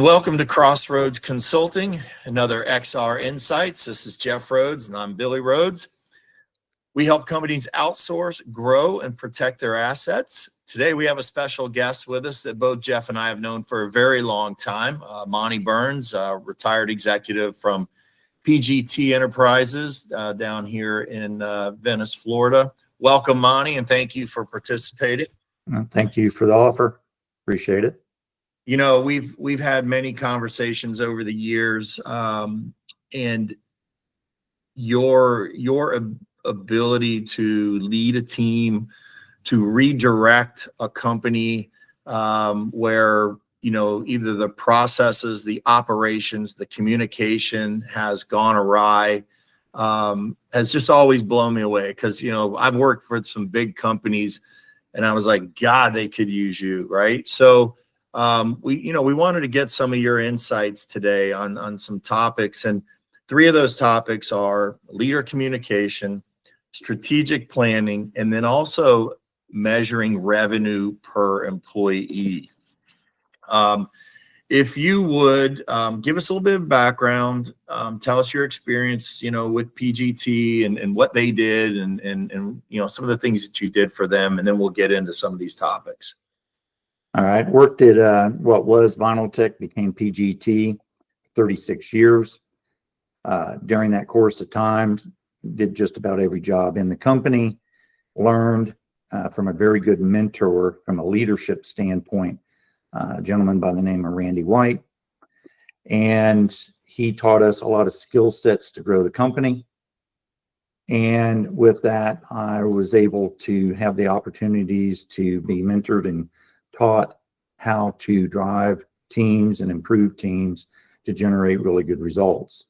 Welcome to Crossroads Consulting, another XR Insights. This is Jeff Rhodes and I'm Billy Rhodes. We help companies outsource, grow, and protect their assets. Today we have a special guest with us that both Jeff and I have known for a very long time. Monte Burns, retired executive from PGT Enterprises down here in Venice, Florida. Welcome, Monte, and thank you for participating. Thank you for the offer. Appreciate it. You know, we've had many conversations over the years, and your ability to lead a team, to redirect a company where, you know, either the processes, the operations, the communication has gone awry, has just always blown me away. Because, you know, I've worked for some big companies and I was like, God, they could use you, right? So we wanted to get some of your insights today on some topics, and three of those topics are leader communication, strategic planning, and then also measuring revenue per employee. If you would give us a little bit of background, tell us your experience, you know, with PGT and what they did and you know, some of the things that you did for them, and then we'll get into some of these topics. All right. Worked at what was Vinyltech, became PGT, 36 years. During that course of time, did just about every job in the company, learned from a very good mentor from a leadership standpoint, a gentleman by the name of Randy White. And he taught us a lot of skill sets to grow the company. And with that, I was able to have the opportunities to be mentored and taught how to drive teams and improve teams to generate really good results.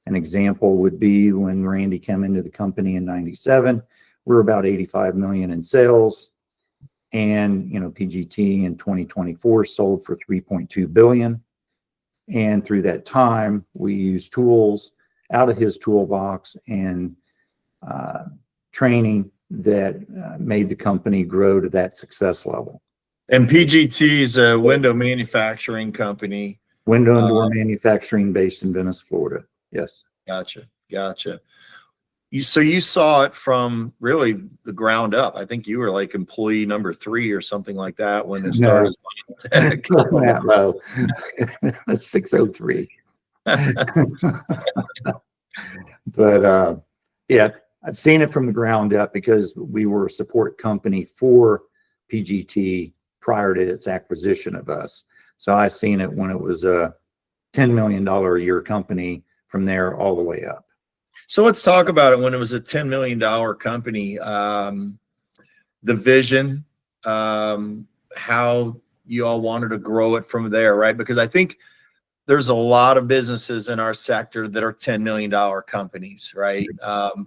An example would be when Randy came into the company in 97, we were about 85 million in sales. And, you know, PGT in 2024 sold for 3.2 billion. And through that time, we used tools out of his toolbox and training that made the company grow to that success level. And PGT is a window manufacturing company. Window and door manufacturing based in Venice, Florida. Yes. Gotcha. So you saw it from really the ground up. I think you were like employee number 3 or something like that when it started. That low. That's 603. But yeah, I've seen it from the ground up because we were a support company for PGT prior to its acquisition of us. So I seen it when it was a $10 million a year company, from there all the way up. So let's talk about it when it was a $10 million company, the vision, how you all wanted to grow it from there, right? Because I think there's a lot of businesses in our sector that are $10 million companies, right?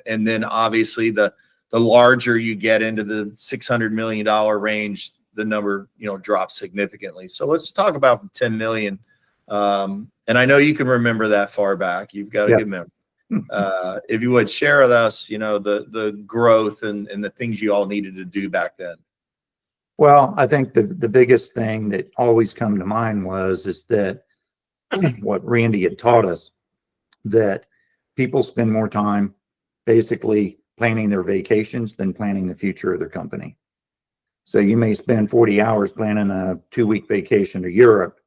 And then obviously the larger you get into the $600 million range, the number, you know, drops significantly. So let's talk about 10 million. And I know you can remember that far back. You've got a good memory. If you would share with us, you know, the growth and the things you all needed to do back then. Well, I think the biggest thing that always come to mind is that what Randy had taught us, that people spend more time basically planning their vacations than planning the future of their company. So you may spend 40 hours planning a 2-week vacation to Europe,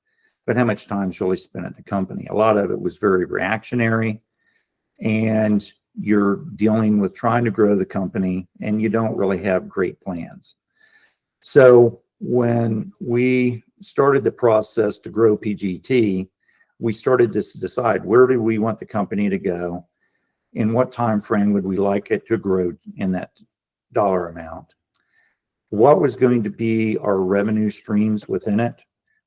but how much time should you spend at the company? A lot of it was very reactionary, and you're dealing with trying to grow the company and you don't really have great plans. So when we started the process to grow PGT, we started to decide, where do we want the company to go? In what time frame would we like it to grow in that dollar amount? What was going to be our revenue streams within it?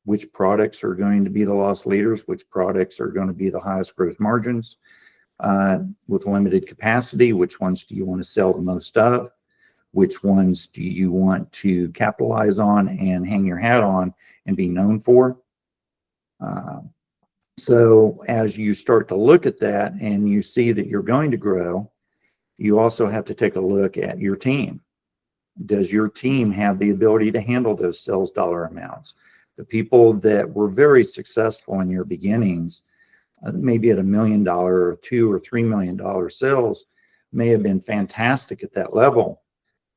Which products are going to be the loss leaders? Which products are going to be the highest gross margins? With limited capacity, which ones do you want to sell the most of? Which ones do you want to capitalize on and hang your hat on and be known for? So as you start to look at that and you see that you're going to grow, you also have to take a look at your team. Does your team have the ability to handle those sales dollar amounts? The people that were very successful in your beginnings, maybe at $1 million or $2 or $3 million sales, may have been fantastic at that level,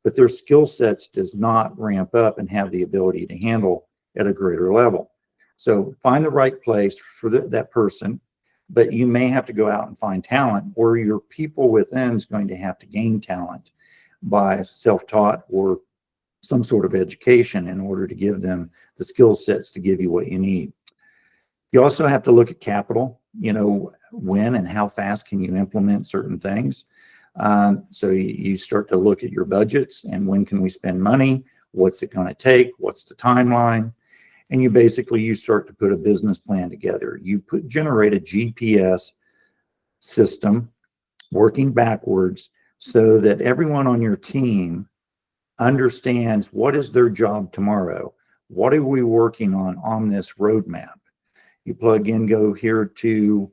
but their skill sets does not ramp up and have the ability to handle at a greater level. So find the right place for that person, but you may have to go out and find talent, or your people within is going to have to gain talent by self-taught or some sort of education in order to give them the skill sets to give you what you need. You also have to look at capital, when and how fast can you implement certain things. So you start to look at your budgets and when can we spend money? What's it going to take? What's the timeline? And you start to put a business plan together. You generate a GPS system working backwards so that everyone on your team understands what is their job tomorrow. What are we working on this roadmap? You plug in, go here to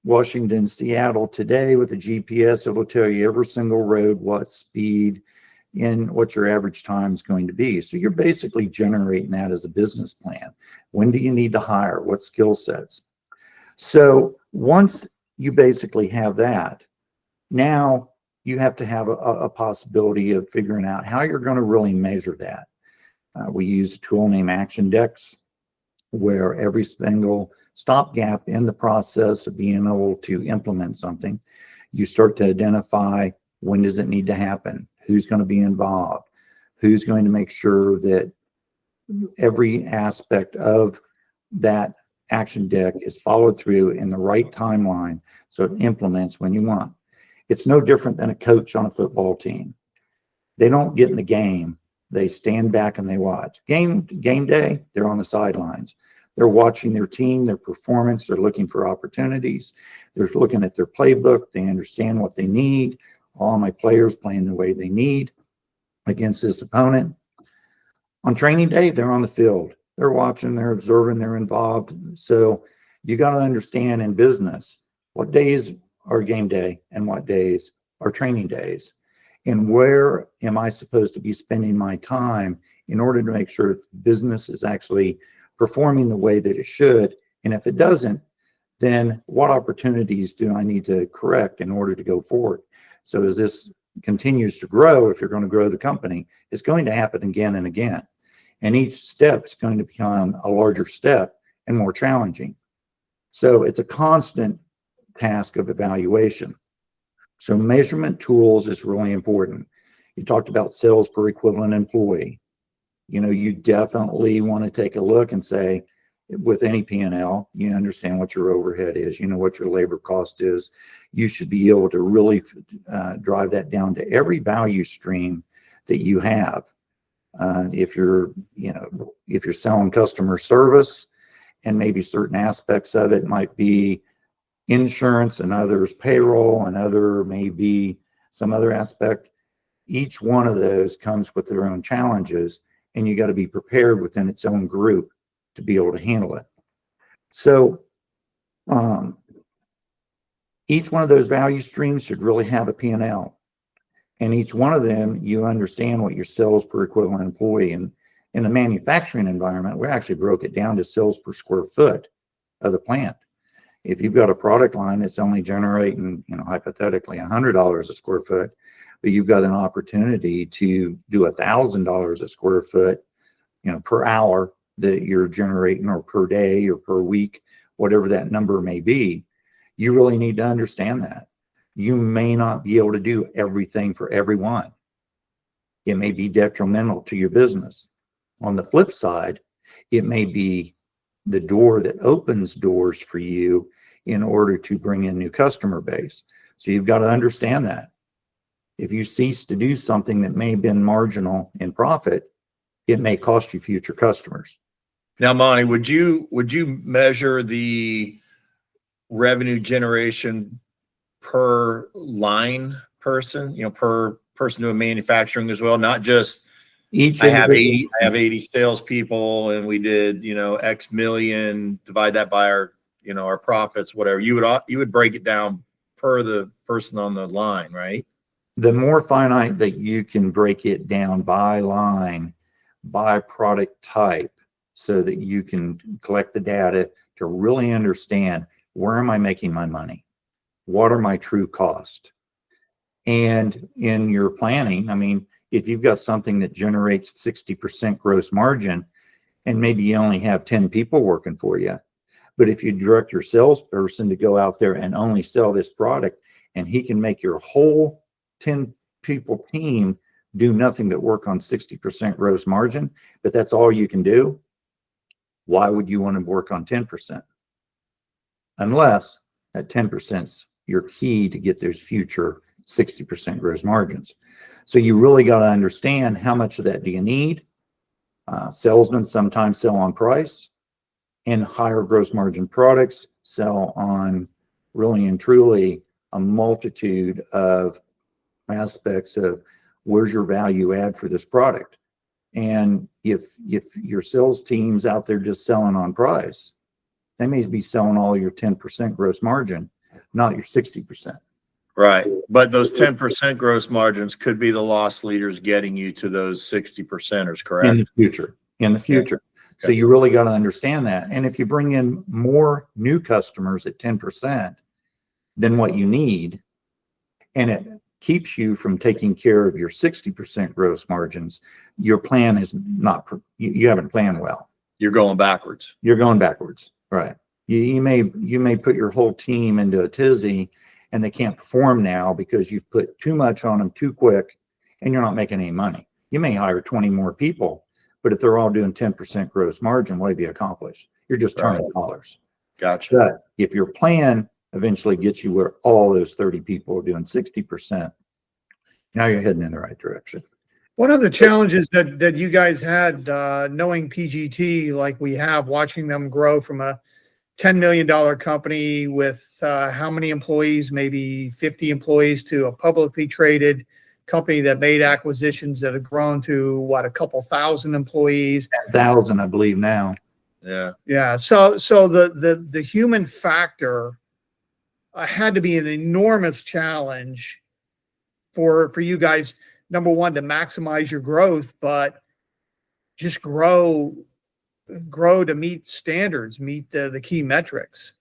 Washington, Seattle today with a GPS. It will tell you every single road, what speed, and what your average time is going to be. So you're basically generating that as a business plan. When do you need to hire? What skill sets? So once you basically have that, now you have to have a possibility of figuring out how you're going to really measure that. We use a tool named Action Decks, where every single stopgap in the process of being able to implement something, you start to identify when does it need to happen, who's going to be involved, who's going to make sure that every aspect of that action deck is followed through in the right timeline so it implements when you want. It's no different than a coach on a football team. They don't get in the game. They stand back and they watch. Game day, they're on the sidelines. They're watching their team, their performance. They're looking for opportunities. They're looking at their playbook. They understand what they need. All my players playing the way they need against this opponent. On training day, they're on the field. They're watching, they're observing, they're involved. So you got to understand in business what days are game day and what days are training days. And where am I supposed to be spending my time in order to make sure business is actually performing the way that it should? And if it doesn't, then what opportunities do I need to correct in order to go forward? So as this continues to grow, if you're going to grow the company, it's going to happen again and again. And each step is going to become a larger step and more challenging. So it's a constant task of evaluation. So measurement tools is really important. You talked about sales per equivalent employee. You definitely want to take a look and say, with any P&L, you understand what your overhead is, what your labor cost is. You should be able to really drive that down to every value stream that you have. If you're selling customer service, and maybe certain aspects of it might be insurance and others payroll and other maybe some other aspect, each one of those comes with their own challenges, and you got to be prepared within its own group to be able to handle it. So each one of those value streams should really have a P&L. And each one of them, you understand what your sales per equivalent employee. And in the manufacturing environment, we actually broke it down to sales per square foot of the plant. If you've got a product line that's only generating, hypothetically $100 a square foot, but you've got an opportunity to do $1,000 a square foot, per hour that you're generating, or per day or per week, whatever that number may be, you really need to understand that. You may not be able to do everything for everyone. It may be detrimental to your business. On the flip side, it may be the door that opens doors for you in order to bring in new customer base. So you've got to understand that. If you cease to do something that may have been marginal in profit, it may cost you future customers. Now, Monte, would you measure the revenue generation per line person, per person doing manufacturing as well, not just I have 80 salespeople and we did, X million, divide that by our profits, whatever. You would break it down per the person on the line, right? The more finite that you can break it down by line, by product type, so that you can collect the data to really understand, where am I making my money? What are my true costs? And in your planning, I mean, if you've got something that generates 60% gross margin and maybe you only have 10 people working for you, but if you direct your salesperson to go out there and only sell this product, and he can make your whole 10 people team do nothing but work on 60% gross margin, but that's all you can do, why would you want to work on 10%? Unless that 10% is your key to get those future 60% gross margins. So you really got to understand, how much of that do you need? Salesmen sometimes sell on price, and higher gross margin products sell on really and truly a multitude of aspects of, where's your value add for this product? And if your sales team's out there just selling on price, they may be selling all your 10% gross margin, not your 60%. Right. But those 10% gross margins could be the loss leaders getting you to those 60%ers, correct? In the future. Okay. So you really got to understand that. And if you bring in more new customers at 10% than what you need, and it keeps you from taking care of your 60% gross margins, your plan is not, you haven't planned well. You're going backwards. You're going backwards, right? You may put your whole team into a tizzy, and they can't perform now because you've put too much on them too quick, and you're not making any money. You may hire 20 more people, but if they're all doing 10% gross margin, what have you accomplished? You're just turning dollars. Gotcha. But if your plan eventually gets you where all those 30 people are doing 60%, now you're heading in the right direction. One of the challenges that you guys had, knowing PGT like we have, watching them grow from a $10 million company with how many employees, maybe 50 employees, to a publicly traded company that made acquisitions that have grown to what, a couple thousand employees. 1,000, I believe now. Yeah. Yeah. So the human factor had to be an enormous challenge for you guys. Number one, to maximize your growth, but just grow to meet standards, meet the key metrics.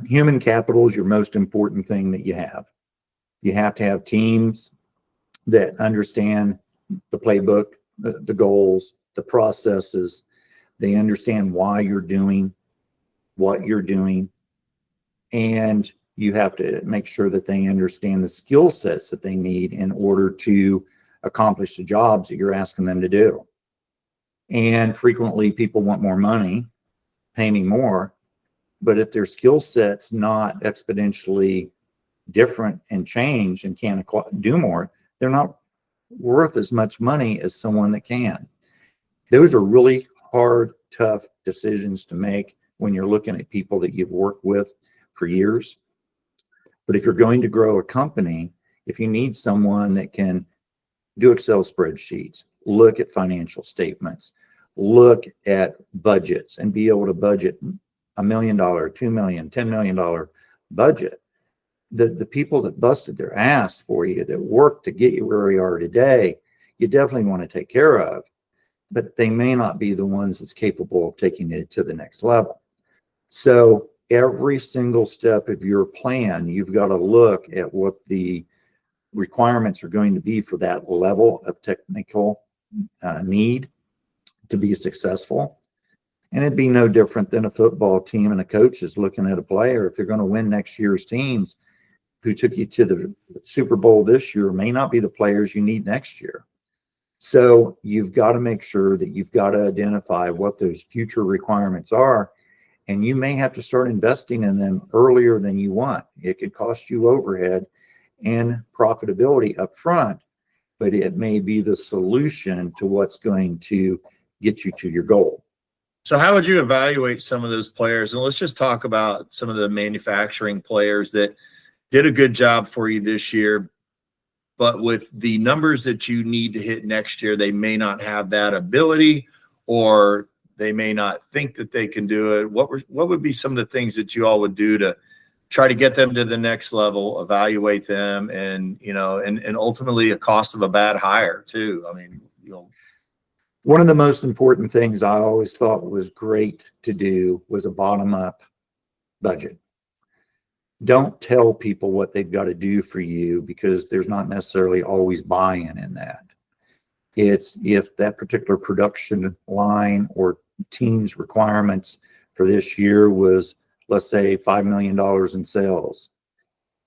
Human capital is your most important thing that you have. You have to have teams that understand the playbook, the goals, the processes. They understand why you're doing what you're doing. And you have to make sure that they understand the skill sets that they need in order to accomplish the jobs that you're asking them to do. And frequently people want more money, pay me more. But if their skill set's not exponentially different and change and can't do more, they're not worth as much money as someone that can. Those are really hard, tough decisions to make when you're looking at people that you've worked with for years. But if you're going to grow a company, if you need someone that can do Excel spreadsheets, look at financial statements, look at budgets, and be able to budget $1 million, $2 million, $10 million budget, the people that busted their ass for you, that worked to get you where you are today, you definitely want to take care of, but they may not be the ones that's capable of taking it to the next level. So every single step of your plan, you've got to look at what the requirements are going to be for that level of technical need to be successful. And it'd be no different than a football team and a coach is looking at a player. If they're going to win next year's teams, who took you to the Super Bowl this year may not be the players you need next year. So you've got to make sure that you've got to identify what those future requirements are. And you may have to start investing in them earlier than you want. It could cost you overhead and profitability up front, but it may be the solution to what's going to get you to your goal. So how would you evaluate some of those players? And let's just talk about some of the manufacturing players that did a good job for you this year, but with the numbers that you need to hit next year, they may not have that ability, or they may not think that they can do it. What would be some of the things that you all would do to try to get them to the next level, evaluate them, and, you know, and ultimately a cost of a bad hire too? I mean, you know. One of the most important things I always thought was great to do was a bottom-up budget. Don't tell people what they've got to do for you, because there's not necessarily always buy-in in that. It's if that particular production line or team's requirements for this year was, let's say, $5 million in sales,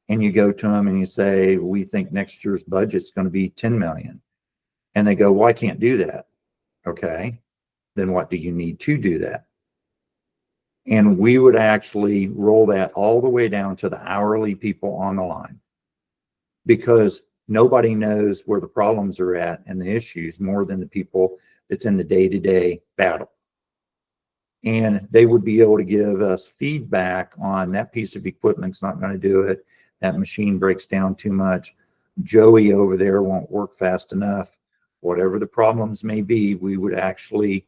and you go to them and you say, we think next year's budget's going to be 10 million. And they go, well, I can't do that. Okay, then what do you need to do that? And we would actually roll that all the way down to the hourly people on the line, because nobody knows where the problems are at and the issues more than the people that's in the day-to-day battle. And they would be able to give us feedback on that piece of equipment's not going to do it. That machine breaks down too much. Joey over there won't work fast enough. Whatever the problems may be, we would actually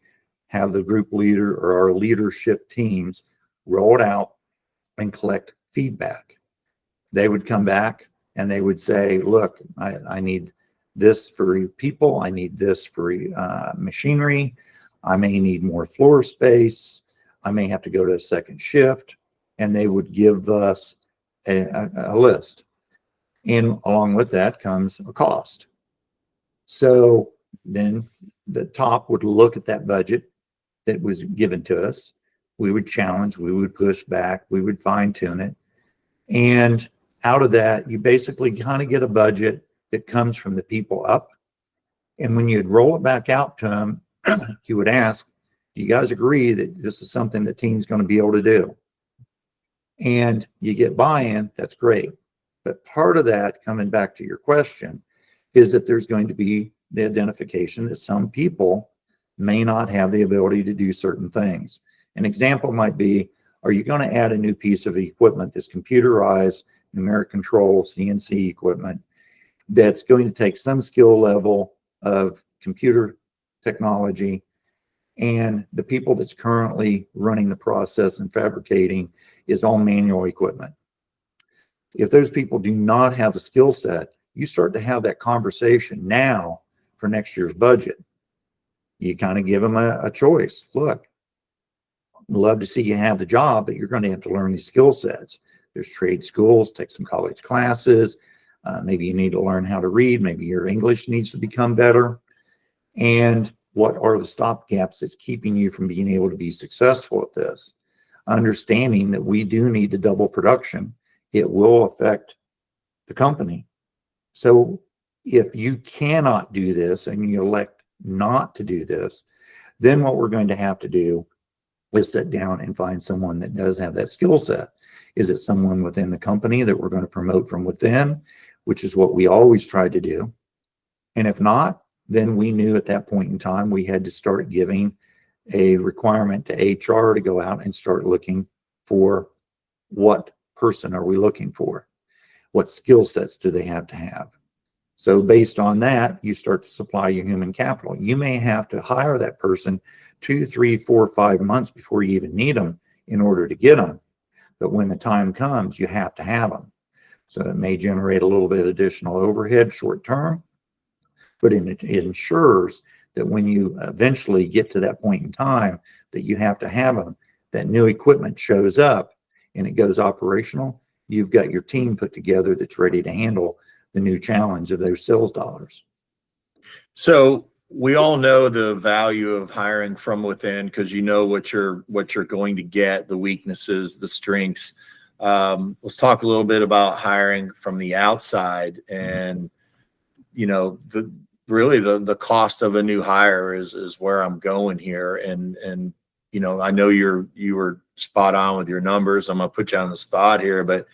have the group leader or our leadership teams roll it out and collect feedback. They would come back and they would say, look, I need this for people. I need this for machinery. I may need more floor space. I may have to go to a second shift. And they would give us a list. And along with that comes a cost. So then the top would look at that budget that was given to us. We would challenge, we would push back, we would fine tune it. And out of that, you basically kind of get a budget that comes from the people up. And when you'd roll it back out to them, you would ask, do you guys agree that this is something the team's going to be able to do? And you get buy-in, that's great. But part of that, coming back to your question, is that there's going to be the identification that some people may not have the ability to do certain things. An example might be, are you going to add a new piece of equipment that's computerized, numeric control, CNC equipment, that's going to take some skill level of computer technology, and the people that's currently running the process and fabricating is all manual equipment? If those people do not have a skill set, you start to have that conversation now for next year's budget. You kind of give them a choice. Look, I'd love to see you have the job, but you're going to have to learn these skill sets. There's trade schools, take some college classes. Maybe you need to learn how to read. Maybe your English needs to become better. And what are the stop gaps that's keeping you from being able to be successful at this? Understanding that we do need to double production. It will affect the company. So if you cannot do this and you elect not to do this, then what we're going to have to do is sit down and find someone that does have that skill set. Is it someone within the company that we're going to promote from within, which is what we always tried to do? And if not, then we knew at that point in time we had to start giving a requirement to HR to go out and start looking for, what person are we looking for? What skill sets do they have to have? So based on that, you start to supply your human capital. You may have to hire that person 2, 3, 4, 5 months before you even need them in order to get them. But when the time comes, you have to have them. So it may generate a little bit of additional overhead short term, but it ensures that when you eventually get to that point in time that you have to have them, that new equipment shows up and it goes operational, you've got your team put together that's ready to handle the new challenge of those sales dollars. So we all know the value of hiring from within, because you know what you're going to get, the weaknesses, the strengths. Let's talk a little bit about hiring from the outside, and the cost of a new hire is where I'm going here. And I know you were spot on with your numbers. I'm gonna put you on the spot here, but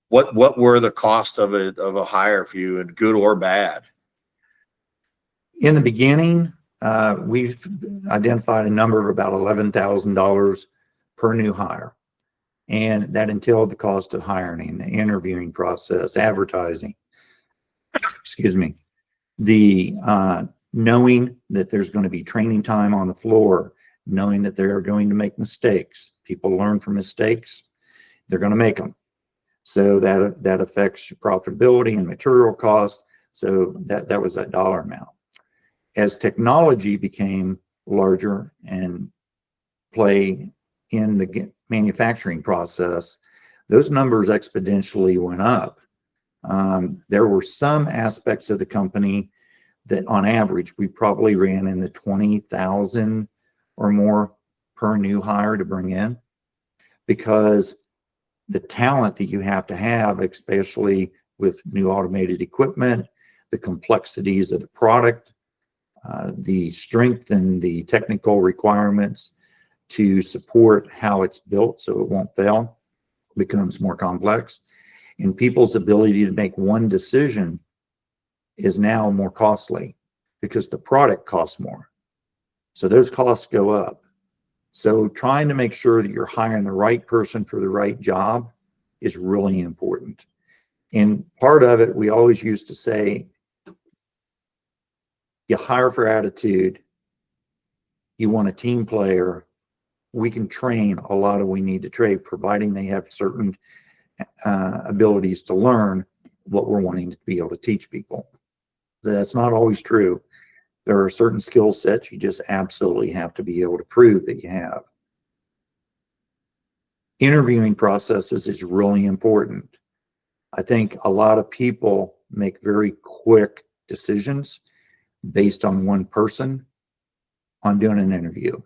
what were the cost of a hire for you, and good or bad? In the beginning, we've identified a number of about $11,000 per new hire. And that entailed the cost of hiring, the interviewing process, advertising, the knowing that there's going to be training time on the floor, knowing that they're going to make mistakes. People learn from mistakes. They're going to make them. So that affects your profitability and material cost. So that was that dollar amount. As technology became larger and play in the manufacturing process, those numbers exponentially went up. There were some aspects of the company that on average, we probably ran in the 20,000 or more per new hire to bring in, because the talent that you have to have, especially with new automated equipment, the complexities of the product, the strength and the technical requirements to support how it's built so it won't fail becomes more complex. And people's ability to make one decision is now more costly because the product costs more. So those costs go up. So trying to make sure that you're hiring the right person for the right job is really important. And part of it, we always used to say, you hire for attitude, you want a team player, we can train a lot of we need to train, providing they have certain abilities to learn what we're wanting to be able to teach people. That's not always true. There are certain skill sets you just absolutely have to be able to prove that you have. Interviewing processes is really important. I think a lot of people make very quick decisions based on one person on doing an interview.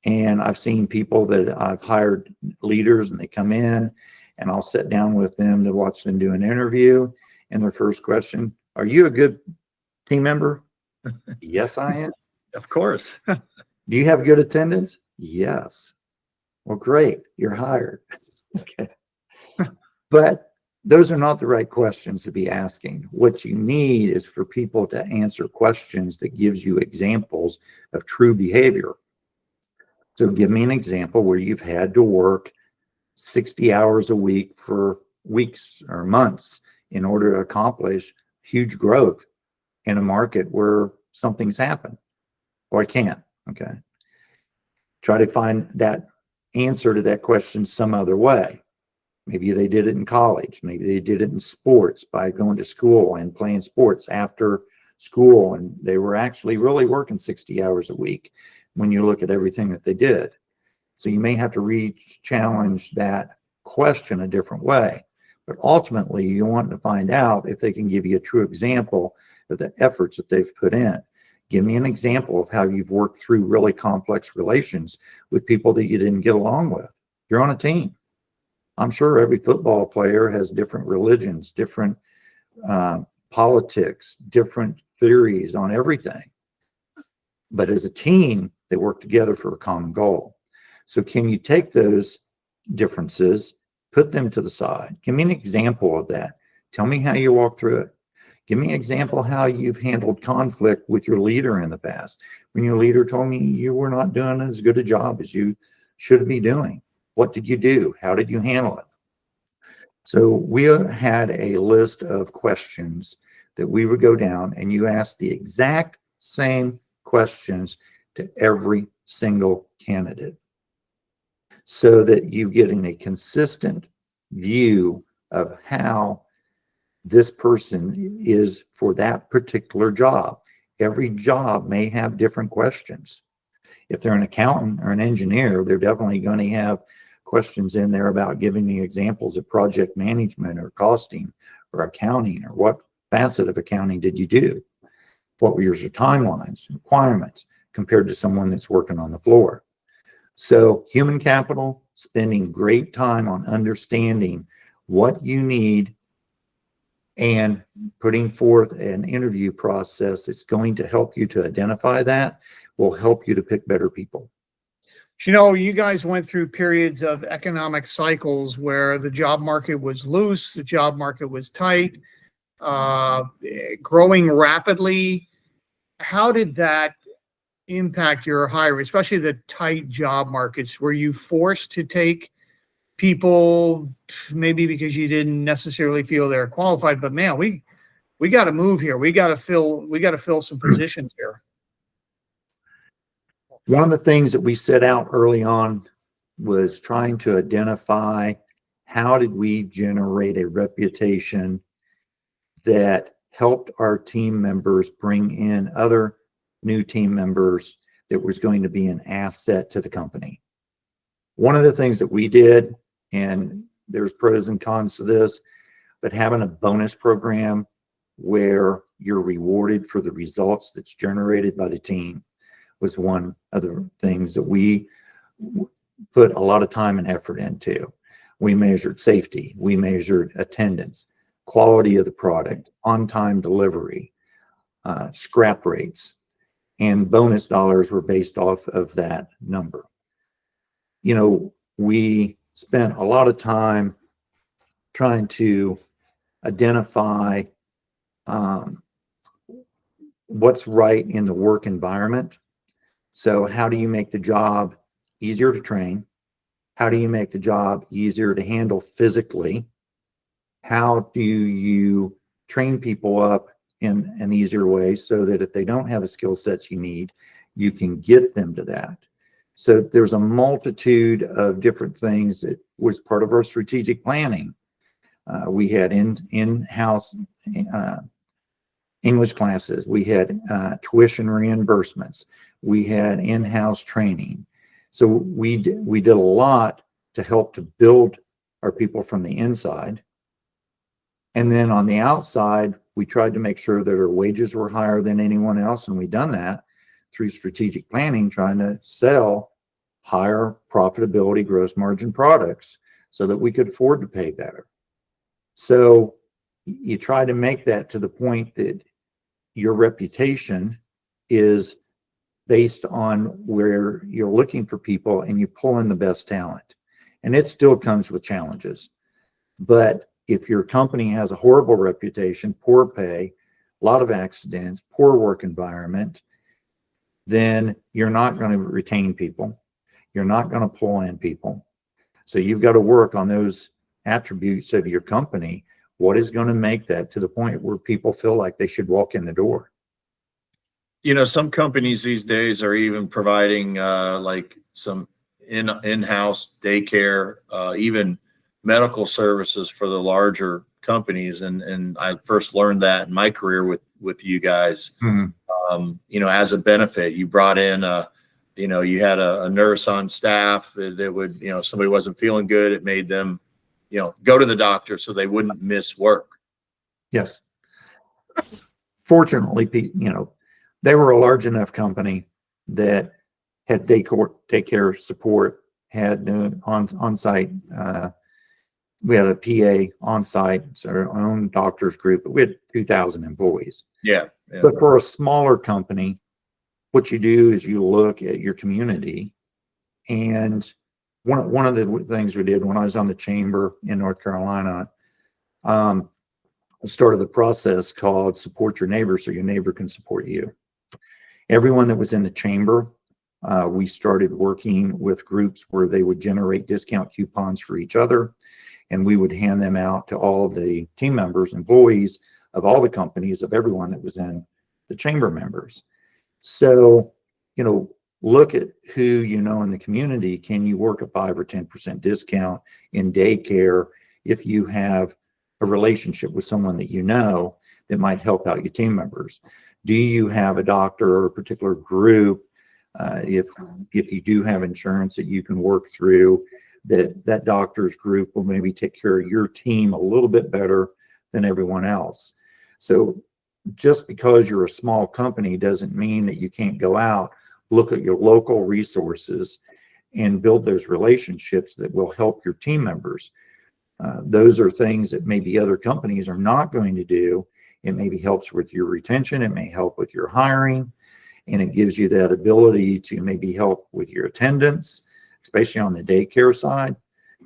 And I've seen people that I've hired, leaders, and they come in and I'll sit down with them to watch them do an interview. And their first question, are you a good team member? Yes, I am. Of course. Do you have good attendance? Yes. Well, great. You're hired. Okay. But those are not the right questions to be asking. What you need is for people to answer questions that gives you examples of true behavior. So give me an example where you've had to work 60 hours a week for weeks or months in order to accomplish huge growth in a market where something's happened. Or I can't. Okay. Try to find that answer to that question some other way. Maybe they did it in college. Maybe they did it in sports by going to school and playing sports after school. And they were actually really working 60 hours a week when you look at everything that they did. So you may have to re-challenge that question a different way. But ultimately, you want to find out if they can give you a true example of the efforts that they've put in. Give me an example of how you've worked through really complex relations with people that you didn't get along with. You're on a team. I'm sure every football player has different religions, different politics, different theories on everything. But as a team, they work together for a common goal. So can you take those differences, put them to the side? Give me an example of that. Tell me how you walk through it. Give me an example how you've handled conflict with your leader in the past. When your leader told me you were not doing as good a job as you should be doing. What did you do? How did you handle it? So we had a list of questions that we would go down, and you ask the exact same questions to every single candidate so that you're getting a consistent view of how this person is for that particular job. Every job may have different questions. If they're an accountant or an engineer, they're definitely going to have questions in there about giving me examples of project management or costing or accounting, or what facet of accounting did you do? What were your timelines, requirements compared to someone that's working on the floor? So human capital, spending great time on understanding what you need and putting forth an interview process that's going to help you to identify that will help you to pick better people. You know, you guys went through periods of economic cycles where the job market was loose, the job market was tight, growing rapidly. How did that impact your hiring, especially the tight job markets? Were you forced to take people maybe because you didn't necessarily feel they're qualified, but man, we got to move here. We got to fill some positions here. One of the things that we set out early on was trying to identify how did we generate a reputation that helped our team members bring in other new team members that was going to be an asset to the company. One of the things that we did, and there's pros and cons to this, but having a bonus program where you're rewarded for the results that's generated by the team was one of the things that we put a lot of time and effort into. We measured safety, we measured attendance, quality of the product, on-time delivery, scrap rates, and bonus dollars were based off of that number. You know, we spent a lot of time trying to identify what's right in the work environment. So how do you make the job easier to train? How do you make the job easier to handle physically? How do you train people up in an easier way so that if they don't have the skill sets you need, you can get them to that? So there's a multitude of different things that was part of our strategic planning. We had in-house English classes. We had tuition reimbursements. We had in-house training. So we did a lot to help to build our people from the inside. And then on the outside, we tried to make sure that our wages were higher than anyone else. And we've done that through strategic planning, trying to sell higher profitability, gross margin products so that we could afford to pay better. So you try to make that to the point that your reputation is based on where you're looking for people and you pull in the best talent. And it still comes with challenges. But if your company has a horrible reputation, poor pay, a lot of accidents, poor work environment, then you're not going to retain people. You're not going to pull in people. So you've got to work on those attributes of your company. What is going to make that to the point where people feel like they should walk in the door? You know, some companies these days are even providing like some in-house daycare, even medical services for the larger companies. And I first learned that in my career with you guys. Mm-hmm. You know, as a benefit, you brought in you know, you had a nurse on staff that would, you know, if somebody wasn't feeling good, it made them, you know, go to the doctor so they wouldn't miss work. Yes. Fortunately, you know, they were a large enough company that had daycare support, had on-site. We had a PA on-site, so our own doctors group, but we had 2,000 employees. Yeah. But for a smaller company, what you do is you look at your community. And one of the things we did when I was on the chamber in North Carolina, I started the process called Support Your Neighbor so your neighbor can support you. Everyone that was in the chamber, we started working with groups where they would generate discount coupons for each other, and we would hand them out to all the team members, employees of all the companies, of everyone that was in the chamber members. So, you know, look at who you know in the community. Can you work a 5 or 10% discount in daycare if you have a relationship with someone that you know that might help out your team members? Do you have a doctor or a particular group, if you do have insurance, that you can work through, that doctor's group will maybe take care of your team a little bit better than everyone else? So just because you're a small company doesn't mean that you can't go out, look at your local resources and build those relationships that will help your team members. Those are things that maybe other companies are not going to do. It maybe helps with your retention. It may help with your hiring, and it gives you that ability to maybe help with your attendance, especially on the daycare side.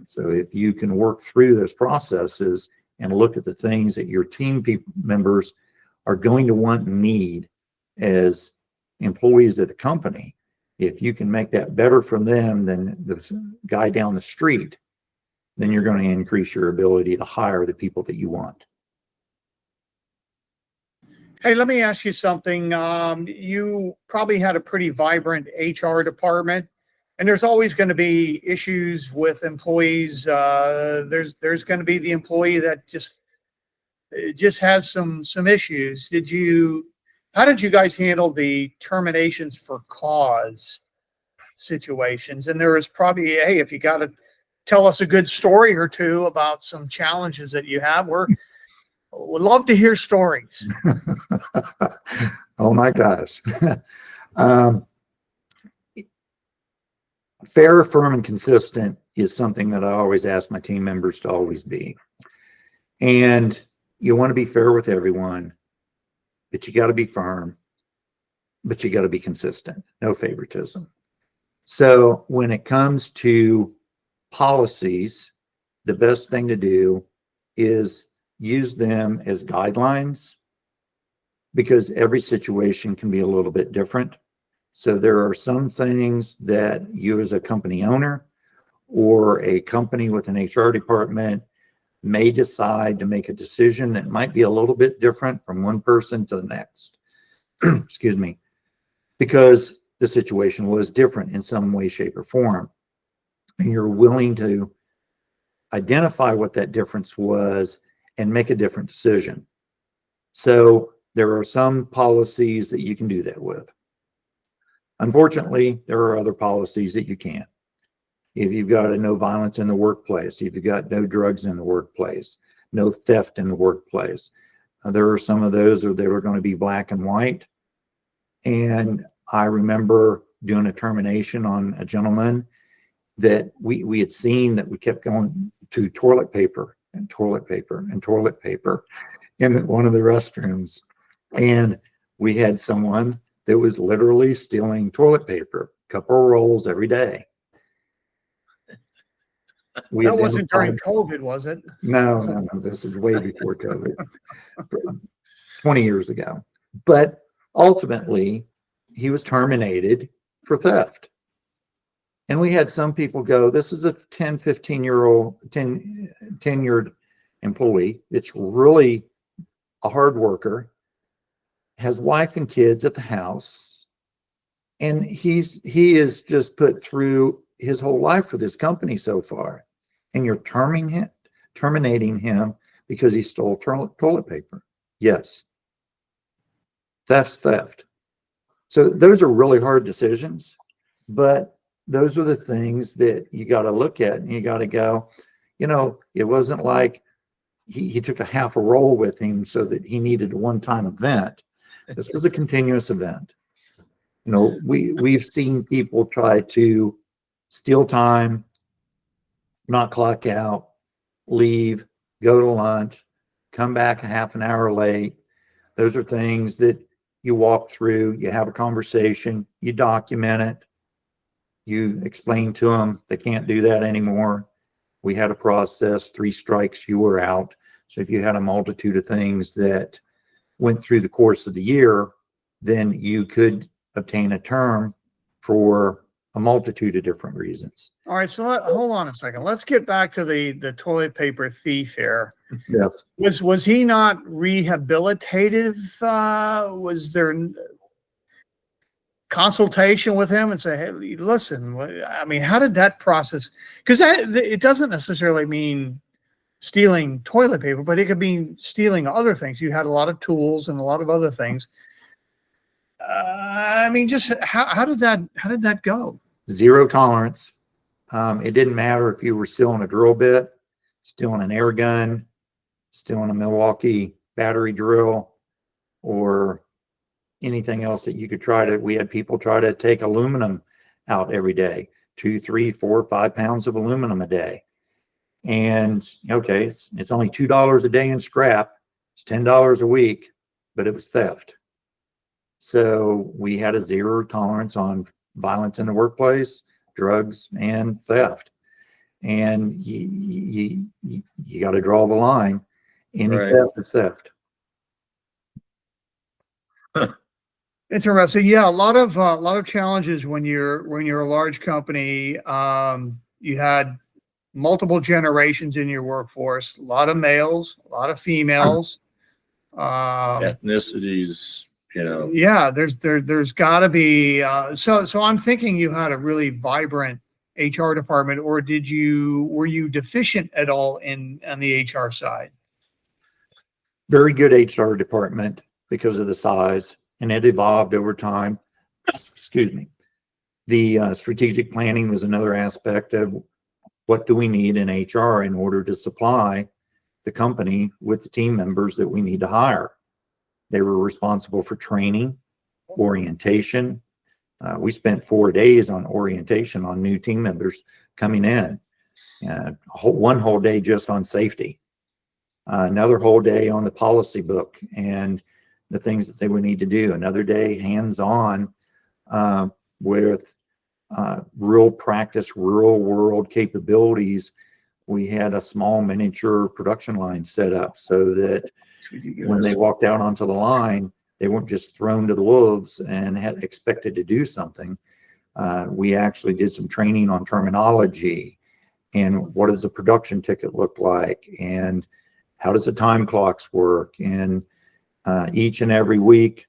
So if you can work through those processes and look at the things that your team members are going to want and need as employees of the company, if you can make that better for them than the guy down the street, then you're going to increase your ability to hire the people that you want. Hey, let me ask you something. You probably had a pretty vibrant HR department, and there's always going to be issues with employees. There's going to be the employee that just has some issues. how did you guys handle the terminations for cause situations? And there is probably, hey, if you got to tell us a good story or two about some challenges that you have, would love to hear stories. Oh my gosh. um, Fair, firm, and consistent is something that I always ask my team members to always be. And you want to be fair with everyone, but you got to be firm, but you got to be consistent. No favoritism. So when it comes to policies, the best thing to do is use them as guidelines, because every situation can be a little bit different. So there are some things that you as a company owner or a company with an HR department may decide to make a decision that might be a little bit different from one person to the next. Excuse me, because the situation was different in some way, shape, or form. And you're willing to identify what that difference was and make a different decision. So there are some policies that you can do that with. Unfortunately, there are other policies that you can't. If you've got a no violence in the workplace, if you've got no drugs in the workplace, no theft in the workplace, there are some of those that are going to be black and white. And I remember doing a termination on a gentleman that we had seen that we kept going to toilet paper and toilet paper and toilet paper in one of the restrooms. And we had someone that was literally stealing toilet paper, a couple of rolls every day. That wasn't during COVID, was it? No. This is way before COVID, 20 years ago. But ultimately, he was terminated for theft. And we had some people go, this is a 10-year employee. It's really a hard worker, has wife and kids at the house, and he is just put through his whole life for this company so far, and you're terminating him because he stole toilet paper. Yes, theft's theft. So those are really hard decisions, but those are the things that you got to look at, and you got to go, it wasn't like he took a half a roll with him so that he needed a one-time event. This was a continuous event. We've seen people try to steal time, not clock out, leave, go to lunch, come back a half an hour late. Those are things that you walk through, you have a conversation, you document it, you explain to them they can't do that anymore. We had a process, 3 strikes, you were out. So if you had a multitude of things that went through the course of the year, then you could obtain a term for a multitude of different reasons. All right, so hold on a second. Let's get back to the toilet paper thief here. Yes. Was he not rehabilitative? Was there consultation with him and say, hey, listen, I mean, how did that process? Because it doesn't necessarily mean stealing toilet paper, but it could mean stealing other things. You had a lot of tools and a lot of other things. I mean, just how did that go? Zero tolerance. It didn't matter if you were stealing a drill bit, stealing an air gun, stealing a Milwaukee battery drill, or anything else that you could try to. We had people try to take aluminum out every day, 2, 3, 4, 5 pounds of aluminum a day. And okay, it's only $2 a day in scrap. It's $10 a week, but it was theft. So we had a zero tolerance on violence in the workplace, drugs, and theft. And you got to draw the line. Any theft is theft. Interesting. Yeah, a lot of challenges when you're a large company. You had multiple generations in your workforce, a lot of males, a lot of females, ethnicities, Yeah, there's got to be. So I'm thinking you had a really vibrant HR department, or were you deficient at all on the HR side? Very good HR department because of the size. and it evolved over time. Excuse me. The strategic planning was another aspect of what do we need in HR in order to supply the company with the team members that we need to hire. They were responsible for training, orientation. We spent 4 days on orientation on new team members coming in. One whole day just on safety. Another whole day on the policy book and the things that they would need to do. Another day hands-on with real practice, real world capabilities. We had a small miniature production line set up so that when they walked out onto the line, they weren't just thrown to the wolves and had expected to do something. We actually did some training on terminology and what does a production ticket look like and how does the time clocks work. And each and every week,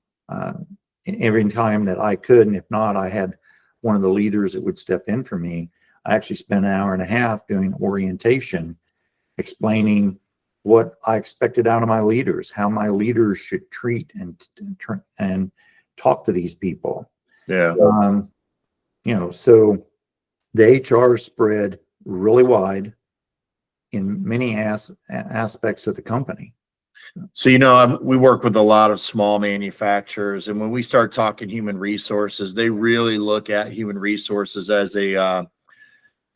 every time that I could, and if not, I had one of the leaders that would step in for me. I actually spent an hour and a half doing orientation, explaining what I expected out of my leaders, how my leaders should treat and talk to these people. Yeah. So the HR spread really wide in many aspects of the company. So, we work with a lot of small manufacturers, and when we start talking human resources, they really look at human resources as a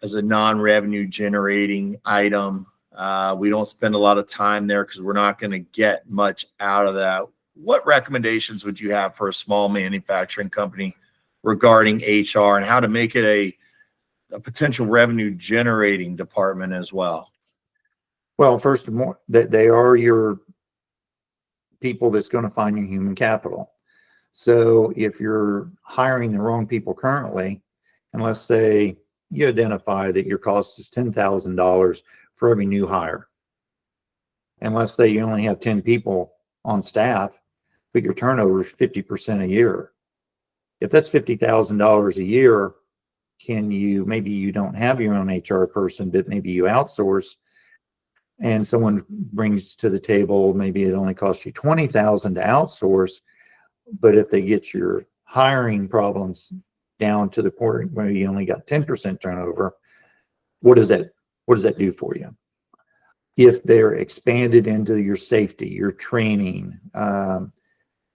non-revenue generating item. We don't spend a lot of time there because we're not going to get much out of that. What recommendations would you have for a small manufacturing company regarding HR and how to make it a potential revenue generating department as well? Well, first of all, that they are your people that's going to find your human capital. So if you're hiring the wrong people currently, and let's say you identify that your cost is $10,000 for every new hire, and let's say you only have 10 people on staff, but your turnover is 50% a year. If that's $50,000 a year, maybe you don't have your own HR person, but maybe you outsource, and someone brings to the table, maybe it only costs you $20,000 to outsource, but if they get your hiring problems down to the point where you only got 10% turnover, what does that do for you? If they're expanded into your safety, your training,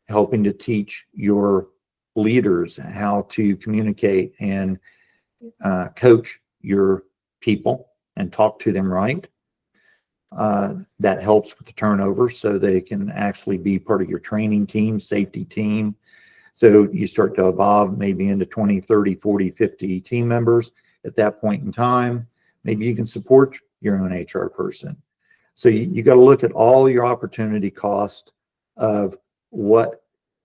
helping to teach your leaders how to communicate and coach your people and talk to them right, that helps with the turnover so they can actually be part of your training team, safety team. So you start to evolve maybe into 20, 30, 40, 50 team members. At that point in time, maybe you can support your own HR person. So you got to look at all your opportunity cost of what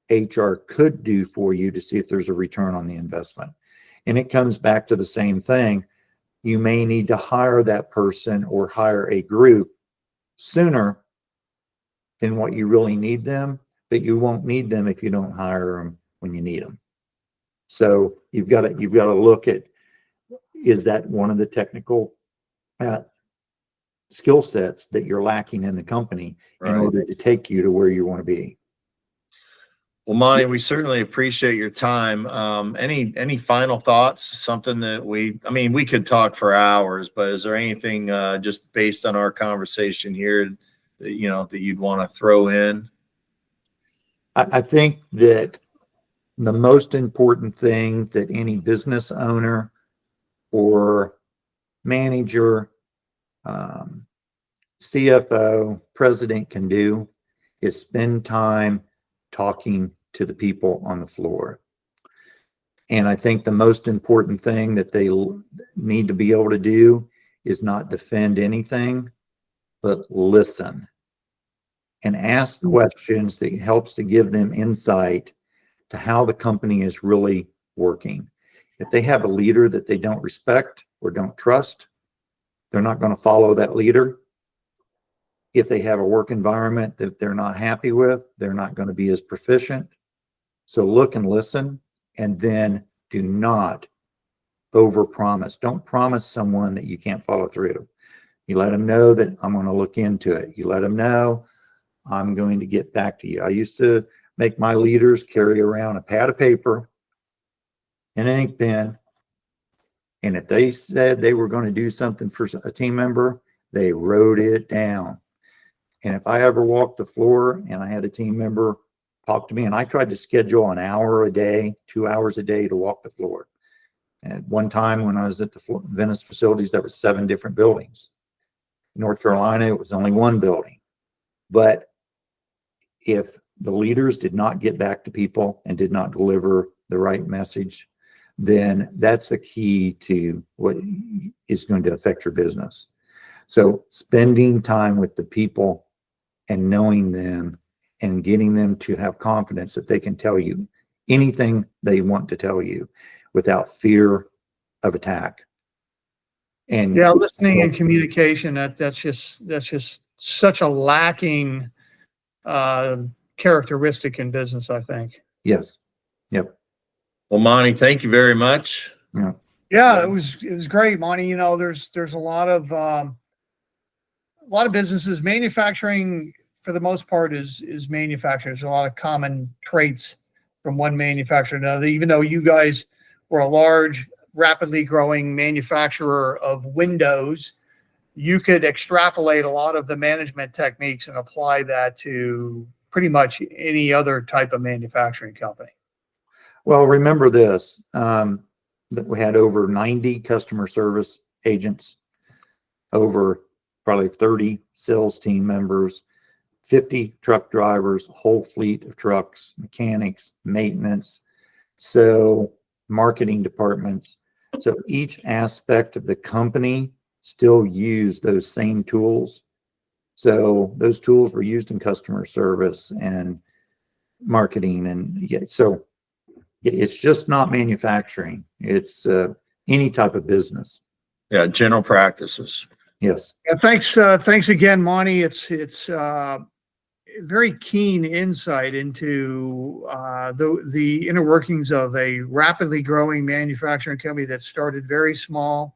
HR could do for you to see if there's a return on the investment. And it comes back to the same thing. You may need to hire that person or hire a group sooner than what you really need them, but you won't need them if you don't hire them when you need them. So you've got to look at, is that one of the technical skill sets that you're lacking in the company in order to take you to where you want to be? Well, Monte, we certainly appreciate your time. Any final thoughts? Something that we could talk for hours, but is there anything just based on our conversation here that you'd want to throw in? I think that the most important thing that any business owner or manager, CFO, president can do is spend time talking to the people on the floor. And I think the most important thing that they need to be able to do is not defend anything, but listen and ask questions that helps to give them insight to how the company is really working. If they have a leader that they don't respect or don't trust, they're not going to follow that leader. If they have a work environment that they're not happy with, they're not going to be as proficient. So look and listen, and then do not overpromise. Don't promise someone that you can't follow through. You let them know that I'm going to look into it. You let them know I'm going to get back to you. I used to make my leaders carry around a pad of paper and an ink pen. And if they said they were going to do something for a team member, they wrote it down. And if I ever walked the floor and I had a team member talk to me, and I tried to schedule an hour a day, 2 hours a day to walk the floor. And at one time when I was at the Venice facilities, there was 7 different buildings. In North Carolina, it was only 1 building. But if the leaders did not get back to people and did not deliver the right message, then that's the key to what is going to affect your business. So spending time with the people and knowing them and getting them to have confidence that they can tell you anything they want to tell you without fear of attack. And yeah, listening and communication, that's just such a lacking characteristic in business, I think. yes. Yep. Well, Monte, thank you very much. Yeah. Yeah, it was great, Monte. You know, there's a lot of businesses. Manufacturing, for the most part, is manufacturing. There's a lot of common traits from one manufacturer to another. Even though you guys were a large, rapidly growing manufacturer of windows, you could extrapolate a lot of the management techniques and apply that to pretty much any other type of manufacturing company. Well, remember this, that we had over 90 customer service agents, over probably 30 sales team members, 50 truck drivers, whole fleet of trucks, mechanics, maintenance, so marketing departments. So each aspect of the company still use those same tools. So those tools were used in customer service and marketing. And yeah, so it's just not manufacturing. It's any type of business. Yeah, general practices. Yes. Yeah, thanks again, Monte. It's very keen insight into the inner workings of a rapidly growing manufacturing company that started very small,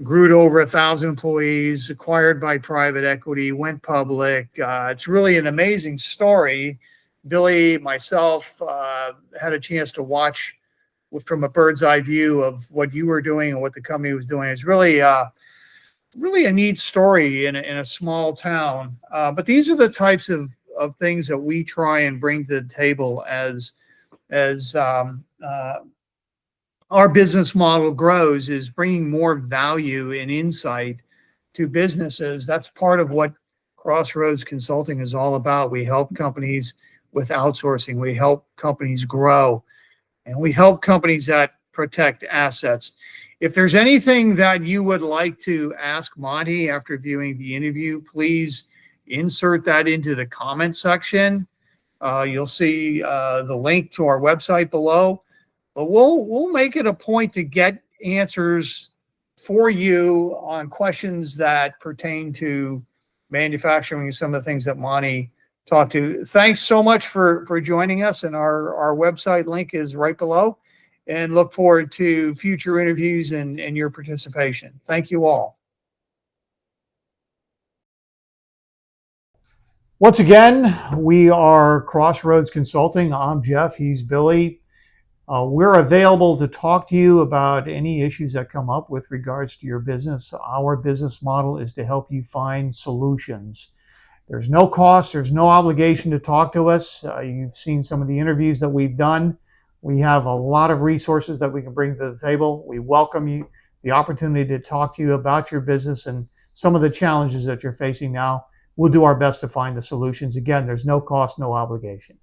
grew to over 1,000 employees, acquired by private equity, went public. It's really an amazing story. Billy, myself, had a chance to watch from a bird's eye view of what you were doing and what the company was doing. It's really a neat story in a small town. But these are the types of things that we try and bring to the table as our business model grows, is bringing more value and insight to businesses. That's part of what Crossroads Consulting is all about. We help companies with outsourcing. We help companies grow, and we help companies that protect assets. If there's anything that you would like to ask Monte after viewing the interview, please insert that into the comment section. You'll see the link to our website below. But we'll make it a point to get answers for you on questions that pertain to manufacturing and some of the things that Monte talked to. Thanks so much for joining us, and our website link is right below. And look forward to future interviews and your participation. Thank you all. Once again, we are Crossroads Consulting. I'm Jeff. He's Billy. We're available to talk to you about any issues that come up with regards to your business. Our business model is to help you find solutions. There's no cost, there's no obligation to talk to us. You've seen some of the interviews that we've done. We have a lot of resources that we can bring to the table. We welcome you, the opportunity to talk to you about your business and some of the challenges that you're facing now. We'll do our best to find the solutions. Again, there's no cost, no obligation.